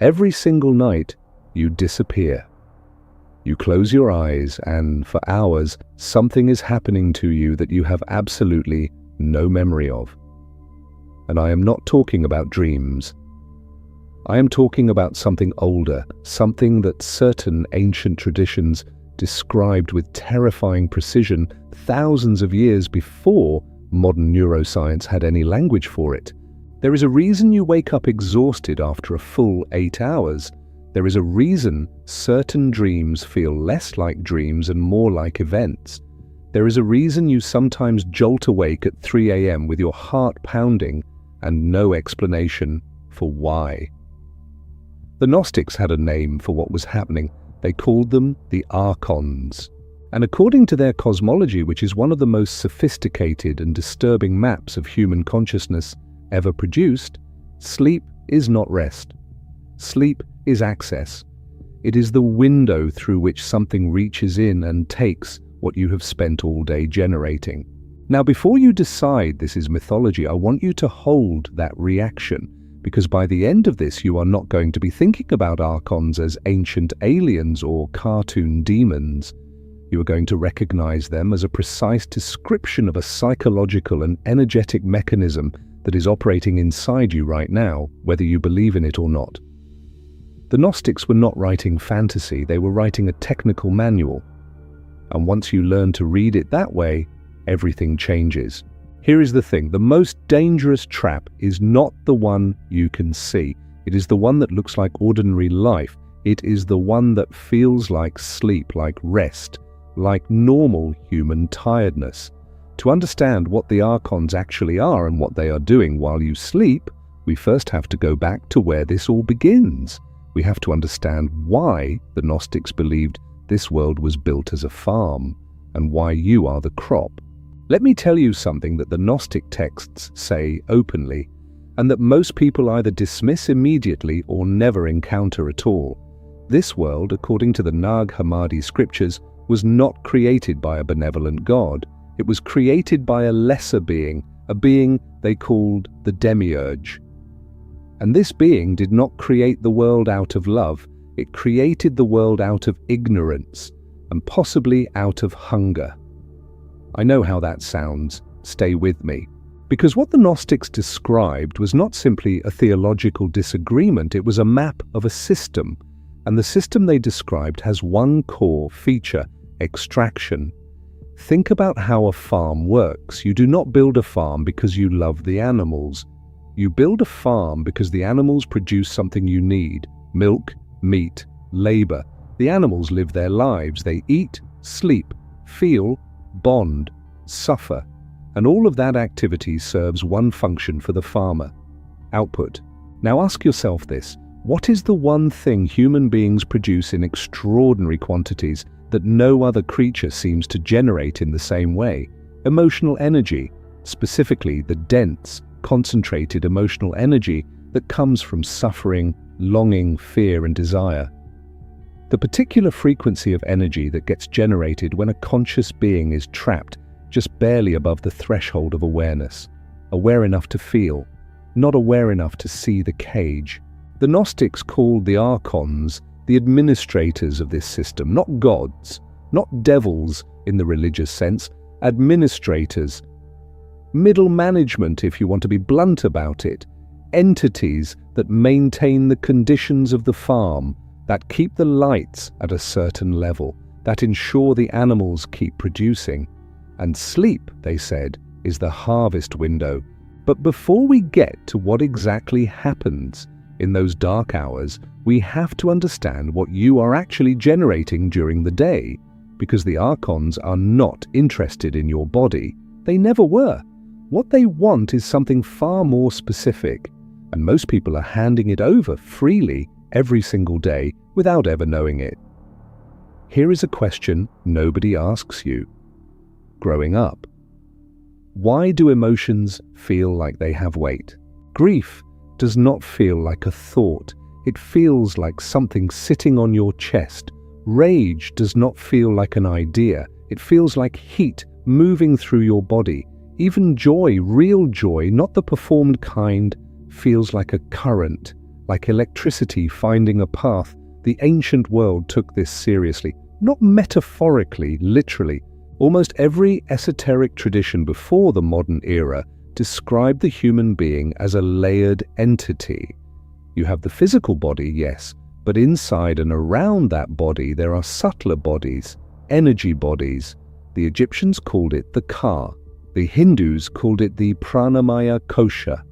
Every single night, you disappear. You close your eyes and, for hours, something is happening to you that you have absolutely no memory of. And I am not talking about dreams. I am talking about something older, something that certain ancient traditions described with terrifying precision thousands of years before modern neuroscience had any language for it. There is a reason you wake up exhausted after a full 8 hours. There is a reason certain dreams feel less like dreams and more like events. There is a reason you sometimes jolt awake at 3 a.m. with your heart pounding and no explanation for why. The Gnostics had a name for what was happening. They called them the Archons. And according to their cosmology, which is one of the most sophisticated and disturbing maps of human consciousness ever produced, sleep is not rest. Sleep is access. It is the window through which something reaches in and takes what you have spent all day generating. Now, before you decide this is mythology, I want you to hold that reaction, because by the end of this, you are not going to be thinking about Archons as ancient aliens or cartoon demons. You are going to recognize them as a precise description of a psychological and energetic mechanism that is operating inside you right now, whether you believe in it or not. The Gnostics were not writing fantasy, they were writing a technical manual. And once you learn to read it that way, everything changes. Here is the thing, the most dangerous trap is not the one you can see. It is the one that looks like ordinary life. It is the one that feels like sleep, like rest, like normal human tiredness. To understand what the Archons actually are and what they are doing while you sleep, we first have to go back to where this all begins. We have to understand why the Gnostics believed this world was built as a farm, and why you are the crop. Let me tell you something that the Gnostic texts say openly, and that most people either dismiss immediately or never encounter at all. This world, according to the Nag Hammadi scriptures, was not created by a benevolent god. It was created by a lesser being, a being they called the Demiurge. And this being did not create the world out of love, it created the world out of ignorance, and possibly out of hunger. I know how that sounds. Stay with me. Because what the Gnostics described was not simply a theological disagreement, it was a map of a system. And the system they described has one core feature: extraction. Think about how a farm works. You do not build a farm because you love the animals. You build a farm because the animals produce something you need: milk, meat, labor. The animals live their lives. They eat, sleep, feel, bond, suffer, and all of that activity serves one function for the farmer: output. Now ask yourself this: what is the one thing human beings produce in extraordinary quantities that no other creature seems to generate in the same way? Emotional energy, specifically the dense, concentrated emotional energy that comes from suffering, longing, fear, and desire. The particular frequency of energy that gets generated when a conscious being is trapped just barely above the threshold of awareness, aware enough to feel, not aware enough to see the cage. The Gnostics called the Archons the administrators of this system, not gods, not devils in the religious sense, administrators, middle management if you want to be blunt about it, entities that maintain the conditions of the farm, that keep the lights at a certain level, that ensure the animals keep producing. And sleep, they said, is the harvest window. But before we get to what exactly happens in those dark hours, we have to understand what you are actually generating during the day, because the Archons are not interested in your body. They never were. What they want is something far more specific, and most people are handing it over freely every single day without ever knowing it. Here is a question nobody asks you. Growing up, why do emotions feel like they have weight? Grief does not feel like a thought. It feels like something sitting on your chest. Rage does not feel like an idea. It feels like heat moving through your body. Even joy, real joy, not the performed kind, feels like a current, Like electricity finding a path, the ancient world took this seriously, not metaphorically, literally. Almost every esoteric tradition before the modern era described the human being as a layered entity. You have the physical body, yes, but inside and around that body there are subtler bodies, energy bodies. The Egyptians called it the Ka. The Hindus called it the Pranamaya Kosha.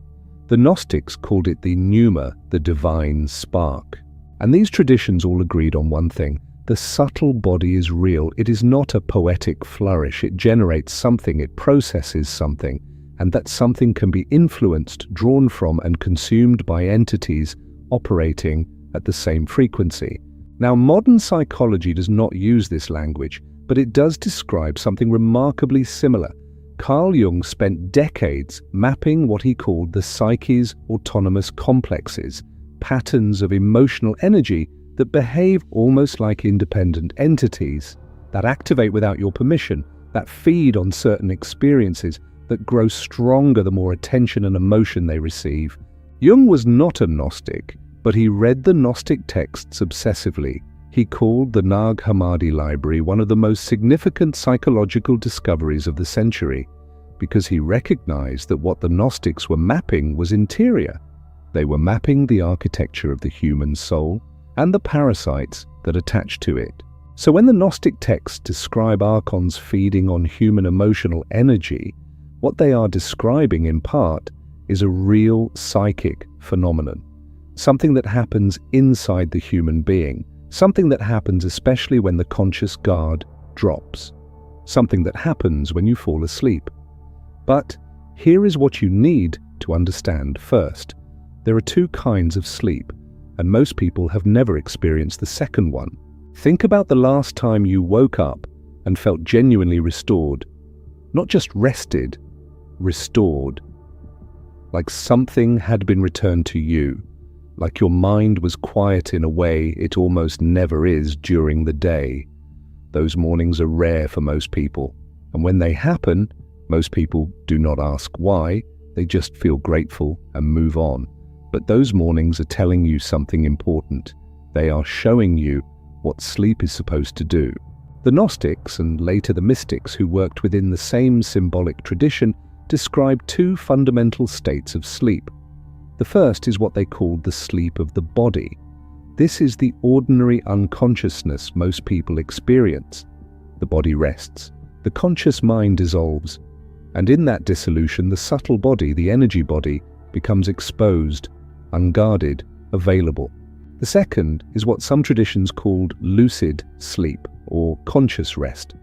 The Gnostics called it the Pneuma, the divine spark. And these traditions all agreed on one thing: the subtle body is real. It is not a poetic flourish. It generates something, it processes something, and that something can be influenced, drawn from, and consumed by entities operating at the same frequency. Now, modern psychology does not use this language, but it does describe something remarkably similar. Carl Jung spent decades mapping what he called the psyche's autonomous complexes, patterns of emotional energy that behave almost like independent entities, that activate without your permission, that feed on certain experiences, that grow stronger the more attention and emotion they receive. Jung was not a Gnostic, but he read the Gnostic texts obsessively. He called the Nag Hammadi library one of the most significant psychological discoveries of the century, because he recognized that what the Gnostics were mapping was interior. They were mapping the architecture of the human soul and the parasites that attach to it. So when the Gnostic texts describe Archons feeding on human emotional energy, what they are describing in part is a real psychic phenomenon, something that happens inside the human being, something that happens especially when the conscious guard drops, something that happens when you fall asleep. But here is what you need to understand first. There are two kinds of sleep, and most people have never experienced the second one. Think about the last time you woke up and felt genuinely restored. Not just rested, restored. Like something had been returned to you. Like your mind was quiet in a way it almost never is during the day. Those mornings are rare for most people, and when they happen, most people do not ask why, they just feel grateful and move on. But those mornings are telling you something important. They are showing you what sleep is supposed to do. The Gnostics, and later the mystics who worked within the same symbolic tradition, described two fundamental states of sleep. The first is what they called the sleep of the body. This is the ordinary unconsciousness most people experience. The body rests, the conscious mind dissolves, and in that dissolution the subtle body, the energy body, becomes exposed, unguarded, available. The second is what some traditions called lucid sleep or conscious rest,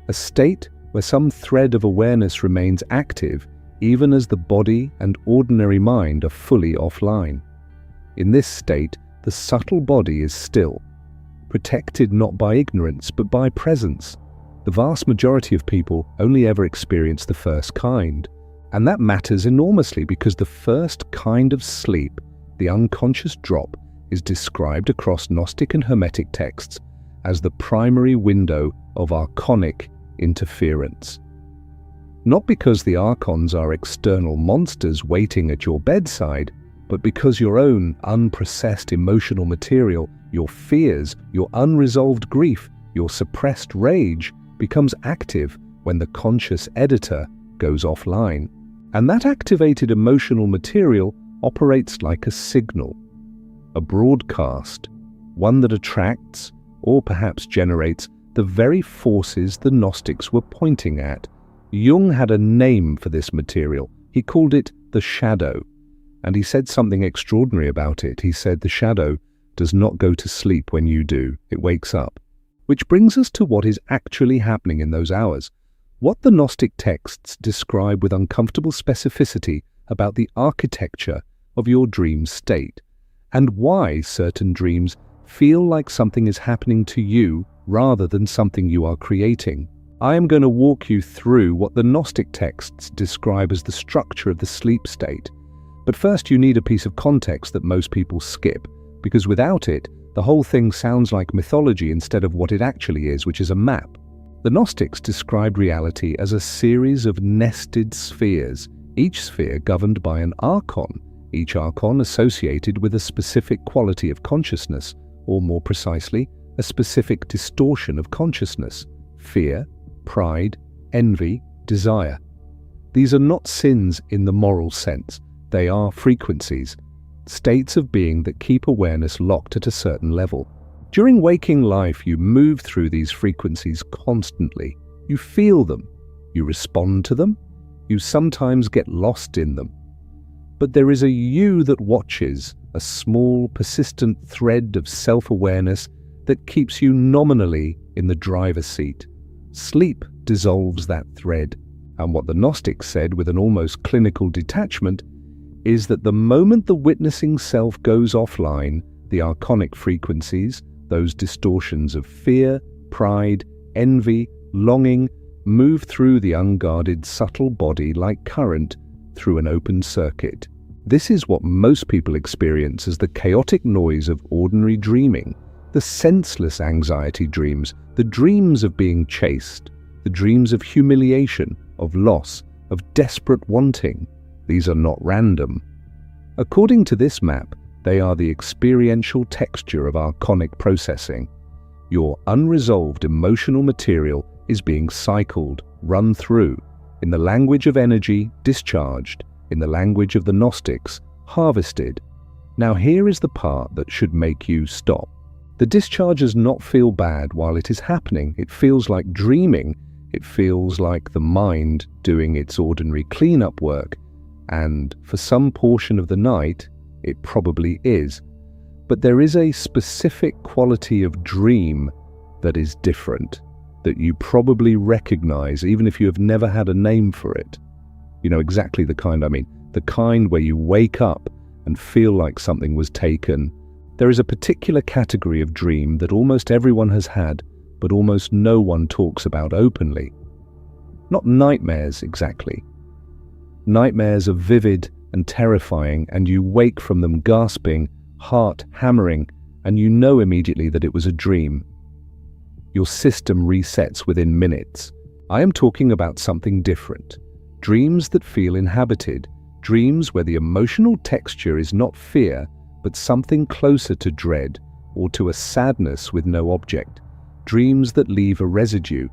a state where some thread of awareness remains active even as the body and ordinary mind are fully offline. In this state, the subtle body is still, protected not by ignorance but by presence. The vast majority of people only ever experience the first kind, and that matters enormously because the first kind of sleep, the unconscious drop, is described across Gnostic and Hermetic texts as the primary window of archonic interference. Not because the Archons are external monsters waiting at your bedside, but because your own unprocessed emotional material, your fears, your unresolved grief, your suppressed rage, becomes active when the conscious editor goes offline. And that activated emotional material operates like a signal, a broadcast, one that attracts, or perhaps generates, the very forces the Gnostics were pointing at. Jung had a name for this material. He called it the shadow, and he said something extraordinary about it. He said the shadow does not go to sleep when you do, it wakes up. Which brings us to what is actually happening in those hours. What the Gnostic texts describe with uncomfortable specificity about the architecture of your dream state, and why certain dreams feel like something is happening to you rather than something you are creating. I am going to walk you through what the Gnostic texts describe as the structure of the sleep state. But first you need a piece of context that most people skip, because without it, the whole thing sounds like mythology instead of what it actually is, which is a map. The Gnostics described reality as a series of nested spheres, each sphere governed by an archon, each Archon associated with a specific quality of consciousness, or more precisely, a specific distortion of consciousness: fear, pride, envy, desire. These are not sins in the moral sense. They are frequencies, states of being that keep awareness locked at a certain level. During waking life, you move through these frequencies constantly. You feel them, you respond to them, you sometimes get lost in them. But there is a you that watches, a small, persistent thread of self-awareness that keeps you nominally in the driver's seat. Sleep dissolves that thread, and what the Gnostics said with an almost clinical detachment is that the moment the witnessing self goes offline, the archonic frequencies, those distortions of fear, pride, envy, longing, move through the unguarded subtle body like current through an open circuit. This is what most people experience as the chaotic noise of ordinary dreaming, the senseless anxiety dreams, the dreams of being chased, the dreams of humiliation, of loss, of desperate wanting. These are not random. According to this map, they are the experiential texture of archonic processing. Your unresolved emotional material is being cycled, run through, in the language of energy, discharged, in the language of the Gnostics, harvested. Now here is the part that should make you stop. The discharge does not feel bad while it is happening. It feels like dreaming. It feels like the mind doing its ordinary cleanup work. And for some portion of the night, it probably is. But there is a specific quality of dream that is different, that you probably recognize even if you have never had a name for it. You know exactly the kind I mean, the kind where you wake up and feel like something was taken. There is a particular category of dream that almost everyone has had, but almost no one talks about openly. Not nightmares exactly. Nightmares are vivid and terrifying, and you wake from them gasping, heart hammering, and you know immediately that it was a dream. Your system resets within minutes. I am talking about something different. Dreams that feel inhabited, dreams where the emotional texture is not fear, but something closer to dread or to a sadness with no object. Dreams that leave a residue,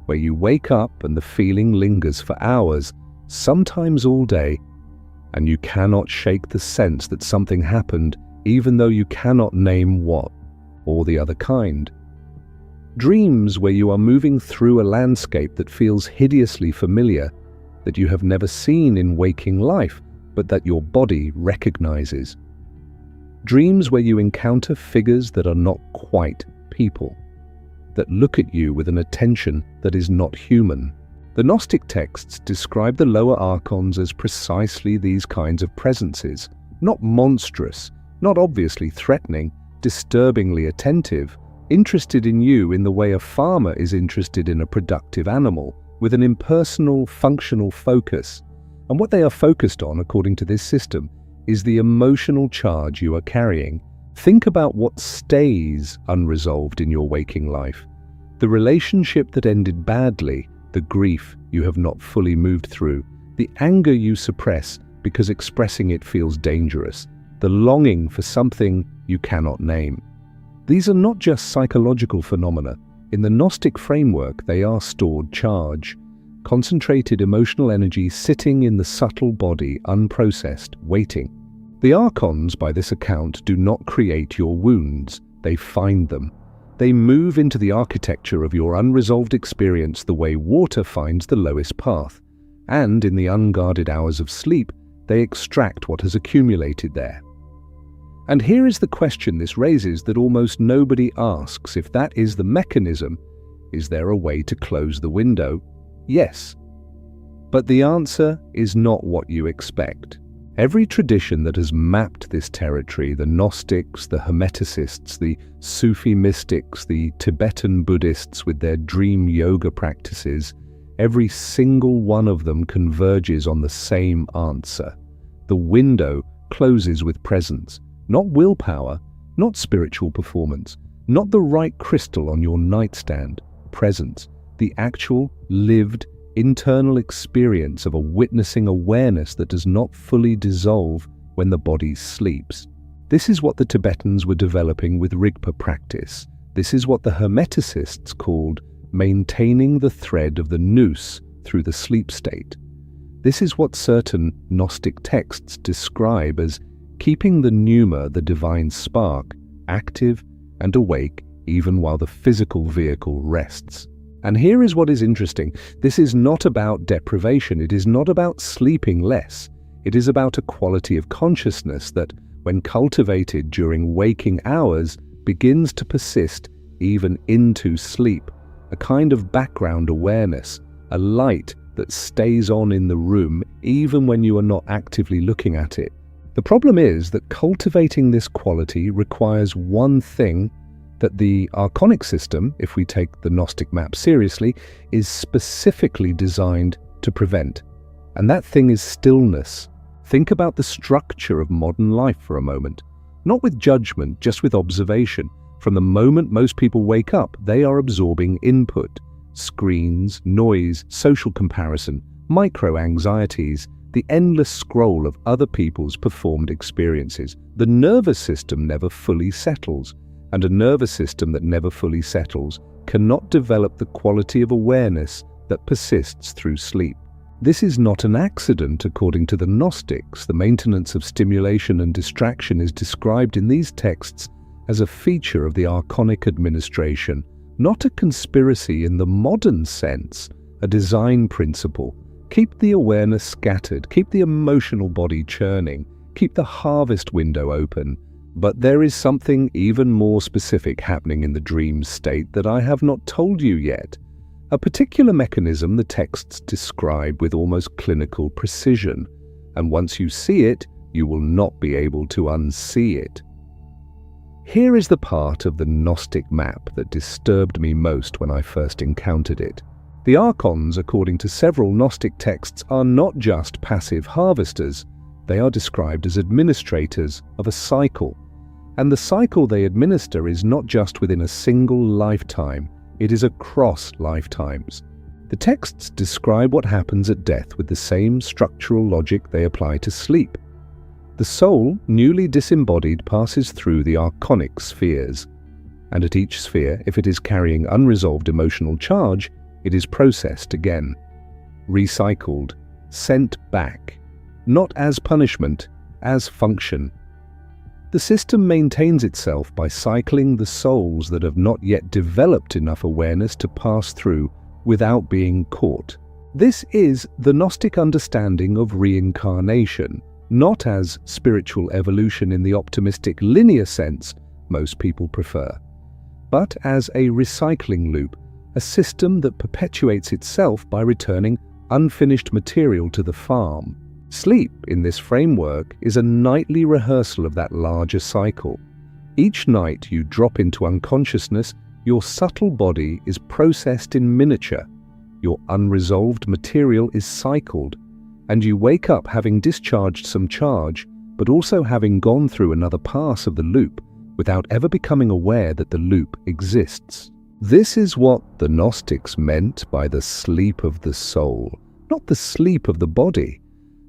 where you wake up and the feeling lingers for hours, sometimes all day, and you cannot shake the sense that something happened, even though you cannot name what, or the other kind. Dreams where you are moving through a landscape that feels hideously familiar, that you have never seen in waking life, but that your body recognizes. Dreams where you encounter figures that are not quite people, that look at you with an attention that is not human. The Gnostic texts describe the lower Archons as precisely these kinds of presences, not monstrous, not obviously threatening, disturbingly attentive, interested in you in the way a farmer is interested in a productive animal, with an impersonal, functional focus. And what they are focused on, according to this system, is the emotional charge you are carrying. Think about what stays unresolved in your waking life. The relationship that ended badly, the grief you have not fully moved through, the anger you suppress because expressing it feels dangerous, the longing for something you cannot name. These are not just psychological phenomena. In the Gnostic framework, they are stored charge, concentrated emotional energy sitting in the subtle body, unprocessed, waiting. The Archons, by this account, do not create your wounds, they find them. They move into the architecture of your unresolved experience the way water finds the lowest path, and in the unguarded hours of sleep, they extract what has accumulated there. And here is the question this raises that almost nobody asks. If that is the mechanism, is there a way to close the window? Yes. But the answer is not what you expect. Every tradition that has mapped this territory, the Gnostics, the Hermeticists, the Sufi mystics, the Tibetan Buddhists with their dream yoga practices, every single one of them converges on the same answer. The window closes with presence, not willpower, not spiritual performance, not the right crystal on your nightstand. Presence, the actual, lived, internal experience of a witnessing awareness that does not fully dissolve when the body sleeps. This is what the Tibetans were developing with Rigpa practice. This is what the Hermeticists called maintaining the thread of the nous through the sleep state. This is what certain Gnostic texts describe as keeping the Pneuma, the divine spark, active and awake even while the physical vehicle rests. And here is what is interesting. This is not about deprivation. It is not about sleeping less. It is about a quality of consciousness that, when cultivated during waking hours, begins to persist even into sleep. A kind of background awareness, a light that stays on in the room even when you are not actively looking at it. The problem is that cultivating this quality requires one thing that the Archonic system, if we take the Gnostic map seriously, is specifically designed to prevent. And that thing is stillness. Think about the structure of modern life for a moment. Not with judgment, just with observation. From the moment most people wake up, they are absorbing input. Screens, noise, social comparison, micro-anxieties, the endless scroll of other people's performed experiences. The nervous system never fully settles, and a nervous system that never fully settles cannot develop the quality of awareness that persists through sleep. This is not an accident, according to the Gnostics. The maintenance of stimulation and distraction is described in these texts as a feature of the Archonic administration, not a conspiracy in the modern sense, a design principle. Keep the awareness scattered, keep the emotional body churning, keep the harvest window open. But there is something even more specific happening in the dream state that I have not told you yet. A particular mechanism the texts describe with almost clinical precision, and once you see it, you will not be able to unsee it. Here is the part of the Gnostic map that disturbed me most when I first encountered it. The Archons, according to several Gnostic texts, are not just passive harvesters. They are described as administrators of a cycle. And the cycle they administer is not just within a single lifetime, it is across lifetimes. The texts describe what happens at death with the same structural logic they apply to sleep. The soul, newly disembodied, passes through the Archonic spheres. And at each sphere, if it is carrying unresolved emotional charge, it is processed again, recycled, sent back. Not as punishment, as function. The system maintains itself by cycling the souls that have not yet developed enough awareness to pass through without being caught. This is the Gnostic understanding of reincarnation, not as spiritual evolution in the optimistic linear sense most people prefer, but as a recycling loop, a system that perpetuates itself by returning unfinished material to the farm. Sleep, in this framework, is a nightly rehearsal of that larger cycle. Each night you drop into unconsciousness, your subtle body is processed in miniature, your unresolved material is cycled, and you wake up having discharged some charge, but also having gone through another pass of the loop without ever becoming aware that the loop exists. This is what the Gnostics meant by the sleep of the soul, not the sleep of the body.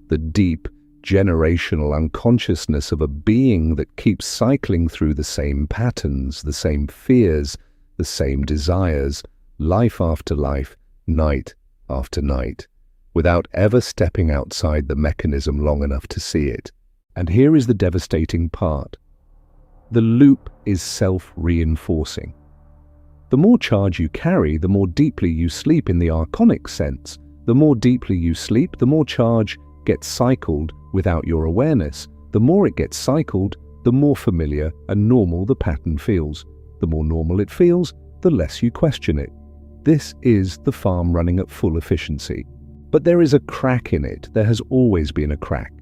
The deep, generational unconsciousness of a being that keeps cycling through the same patterns, the same fears, the same desires, life after life, night after night, without ever stepping outside the mechanism long enough to see it. And here is the devastating part. The loop is self-reinforcing. The more charge you carry, the more deeply you sleep in the Archonic sense. The more deeply you sleep, the more charge gets cycled without your awareness. The more it gets cycled, the more familiar and normal the pattern feels. The more normal it feels, the less you question it. This is the farm running at full efficiency. But there is a crack in it. There has always been a crack.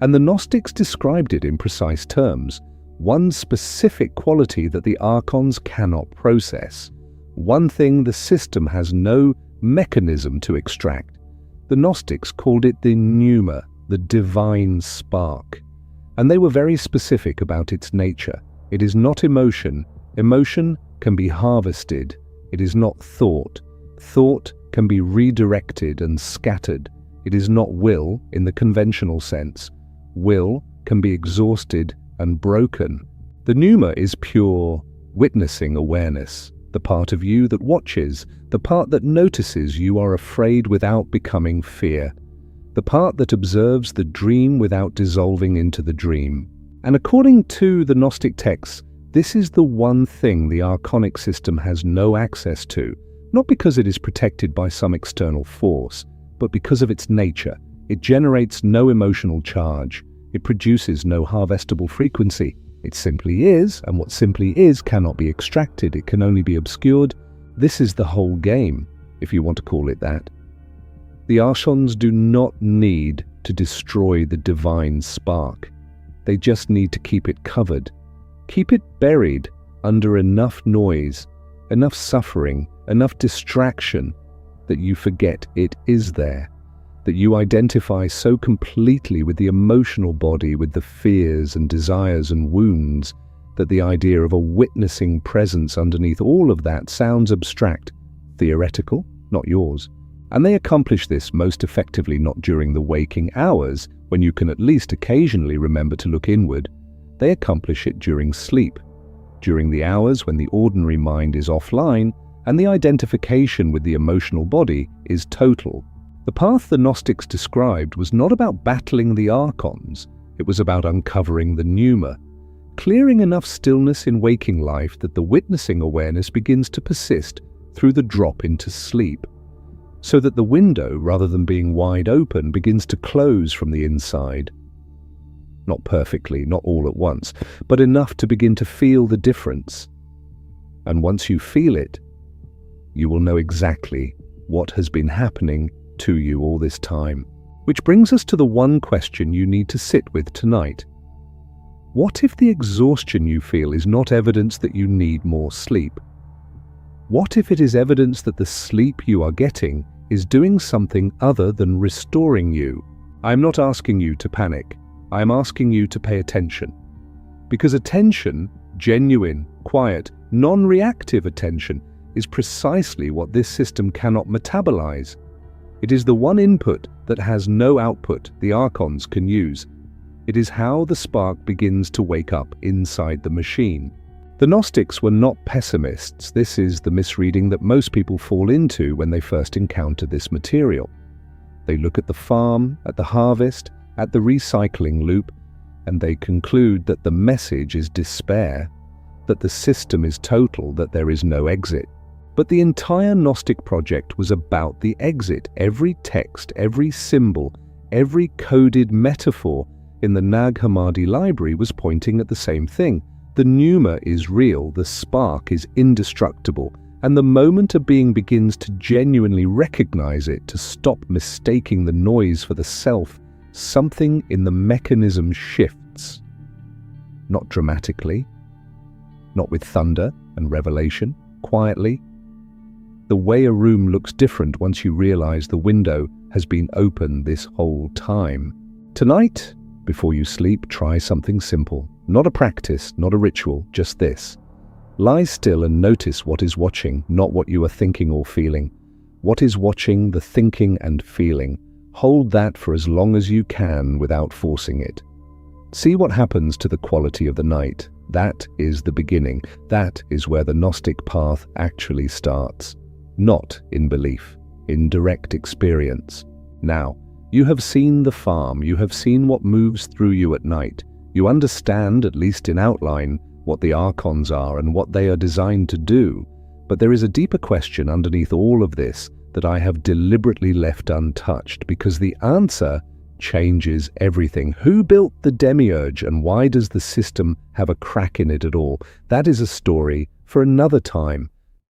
And the Gnostics described it in precise terms. One specific quality that the Archons cannot process. One thing the system has no mechanism to extract. The Gnostics called it the Pneuma, the divine spark. And they were very specific about its nature. It is not emotion. Emotion can be harvested. It is not thought. Thought can be redirected and scattered. It is not will in the conventional sense. Will can be exhausted and broken. The Pneuma is pure witnessing awareness, the part of you that watches, the part that notices you are afraid without becoming fear, the part that observes the dream without dissolving into the dream. And according to the Gnostic texts, this is the one thing the Archonic system has no access to, not because it is protected by some external force, but because of its nature. It generates no emotional charge. It produces no harvestable frequency. It simply is, and what simply is cannot be extracted. It can only be obscured. This is the whole game, if you want to call it that. The Archons do not need to destroy the divine spark. They just need to keep it covered. Keep it buried under enough noise, enough suffering, enough distraction that you forget it is there, that you identify so completely with the emotional body, with the fears and desires and wounds, that the idea of a witnessing presence underneath all of that sounds abstract, theoretical, not yours. And they accomplish this most effectively not during the waking hours, when you can at least occasionally remember to look inward. They accomplish it during sleep, during the hours when the ordinary mind is offline and the identification with the emotional body is total. The path the Gnostics described was not about battling the Archons, it was about uncovering the Pneuma, clearing enough stillness in waking life that the witnessing awareness begins to persist through the drop into sleep, so that the window, rather than being wide open, begins to close from the inside. Not perfectly, not all at once, but enough to begin to feel the difference. And once you feel it, you will know exactly what has been happening to you all this time. Which brings us to the one question you need to sit with tonight. What if the exhaustion you feel is not evidence that you need more sleep? What if it is evidence that the sleep you are getting is doing something other than restoring you? I'm not asking you to panic. I'm asking you to pay attention. Because attention, genuine, quiet, non-reactive attention, is precisely what this system cannot metabolize. It is the one input that has no output the Archons can use. It is how the spark begins to wake up inside the machine. The Gnostics were not pessimists. This is the misreading that most people fall into when they first encounter this material. They look at the farm, at the harvest, at the recycling loop, and they conclude that the message is despair, that the system is total, that there is no exit. But the entire Gnostic project was about the exit. Every text, every symbol, every coded metaphor in the Nag Hammadi library was pointing at the same thing. The Pneuma is real, the spark is indestructible, and the moment a being begins to genuinely recognize it, to stop mistaking the noise for the self, something in the mechanism shifts. Not dramatically, not with thunder and revelation, quietly. The way a room looks different once you realize the window has been open this whole time. Tonight, before you sleep, try something simple. Not a practice, not a ritual, just this. Lie still and notice what is watching, not what you are thinking or feeling. What is watching, the thinking and feeling. Hold that for as long as you can without forcing it. See what happens to the quality of the night. That is the beginning. That is where the Gnostic path actually starts. Not in belief, in direct experience. Now, you have seen the farm, you have seen what moves through you at night. You understand, at least in outline, what the Archons are and what they are designed to do. But there is a deeper question underneath all of this that I have deliberately left untouched, because the answer changes everything. Who built the Demiurge, and why does the system have a crack in it at all? That is a story for another time.